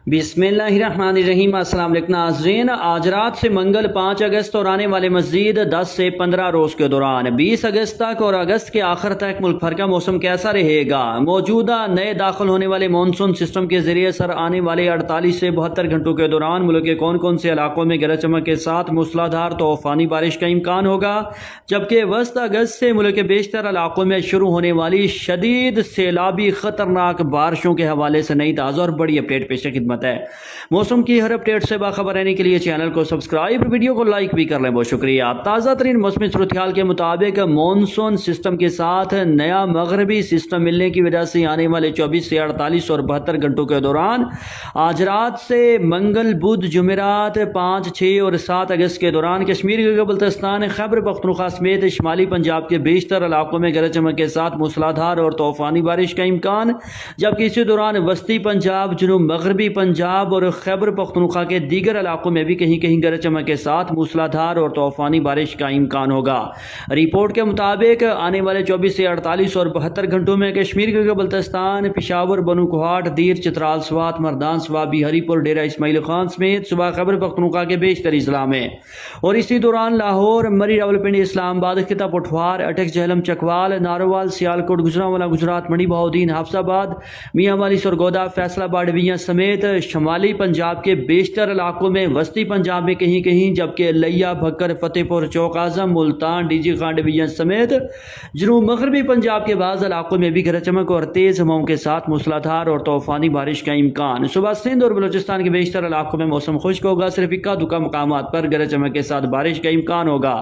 بسم اللہ الرحمن الرحیم۔ السلام علیکم ناظرین، آج رات سے منگل 5 اگست اور آنے والے مزید 10 سے 15 روز کے دوران 20 اگست تک اور اگست کے آخر تک ملک بھر کا موسم کیسا رہے گا؟ موجودہ نئے داخل ہونے والے مانسون سسٹم کے ذریعے سر آنے والے 48 سے 72 گھنٹوں کے دوران ملک کے کون کون سے علاقوں میں گرج چمک کے ساتھ موسلادھار طوفانی بارش کا امکان ہوگا، جبکہ وسط اگست سے ملک کے بیشتر علاقوں میں شروع ہونے والی شدید سیلابی خطرناک بارشوں کے حوالے سے نئی تازہ اور بڑی اپڈیٹ پیش خدمت ہے۔ موسم کی ہر اپڈیٹ سے باخبر رہنے کے لیے چینل کو سبسکرائب اور ویڈیو کو لائک بھی کر لیں، بہت شکریہ۔ تازہ ترین موسمی صورتحال کے مطابق مانسون سسٹم کے ساتھ نیا مغربی سسٹم ملنے کی وجہ سے آنے والے 24 سے 48 اور 72 گھنٹوں کے دوران آج رات سے منگل، بدھ، جمعرات 5، 6 اور 7 اگست کے دوران کشمیر گلگت بلتستان، خیبر پختونخوا سمیت شمالی پنجاب کے بیشتر علاقوں میں گرج چمک کے ساتھ موسلادھار اور طوفانی بارش کا امکان، جبکہ اسی دوران وسطی پنجاب، جنوب مغربی پنجاب اور خیبر پختونخوا کے دیگر علاقوں میں بھی کہیں کہیں گرج چمک کے ساتھ موسلادھار اور طوفانی بارش کا امکان ہوگا۔ رپورٹ کے مطابق آنے والے 24 سے 48 اور 72 گھنٹوں میں کشمیر گلگت بلتستان، پشاور، بنو-کوہاٹ، دیر، چترال، سوات، مردان، صوابی، ہری پور، ڈیرہ اسماعیل خان سمیت صوبہ خیبر پختونخوا کے بیشتر اضلاع میں، اور اسی دوران لاہور، مری، راولپنڈی، اسلام آباد، خطہ پٹوار، اٹک، جہلم، چکوال، ناروال، سیالکوٹ، گجرانوالہ گجرات، منی بہاؤدین، حفص آباد، میاں والی، سرگودا، فیصل آباد ڈویژن سمیت شمالی پنجاب کے بیشتر علاقوں میں، وسطی پنجاب میں کہیں کہیں، جبکہ لیا، Bhakkar, Fatehpur, Chowk Azam, Multan, D G Khan division سمیت جنوب مغربی پنجاب کے بعض علاقوں میں بھی گرج چمک اور تیز ہواؤں کے ساتھ موسلادھار اور طوفانی بارش کا امکان۔ صبح سندھ اور بلوچستان کے بیشتر علاقوں میں موسم خشک ہوگا، صرف اکا دکا مقامات پر گرج چمک کے ساتھ بارش کا امکان ہوگا۔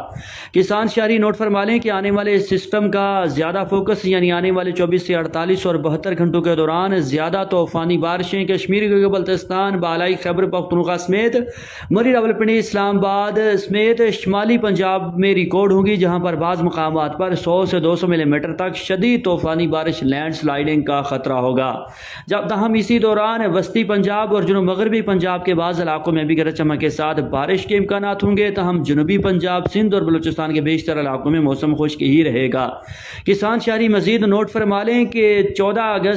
کسان شہری نوٹ فرما لیں کہ آنے والے سسٹم کا زیادہ فوکس یعنی آنے والے 24 سے 48 اور 72 گھنٹوں کے دوران زیادہ طوفانی بارشیں کشمیر گلگت بلتستان، بالائی خیبر پختونخوا سمیت مری، راولپنڈی، اسلام آباد سمیت شمالی پنجاب میں ریکارڈ ہوں گی، جہاں پر بعض مقامات پر 100 سے 200 ملی میٹر تک شدید طوفانی بارش، لینڈ سلائیڈنگ کا خطرہ ہوگا۔ جب تاہم اسی دوران وسطی پنجاب اور جنوب مغربی پنجاب کے بعض علاقوں میں بھی گرج چمک کے ساتھ بارش کے امکانات ہوں گے، تاہم جنوبی پنجاب، سندھ اور بلوچستان کے بیشتر علاقوں میں موسم خشک ہی رہے گا۔ کسان شہری مزید نوٹ فرما لیں کہ 14 اگست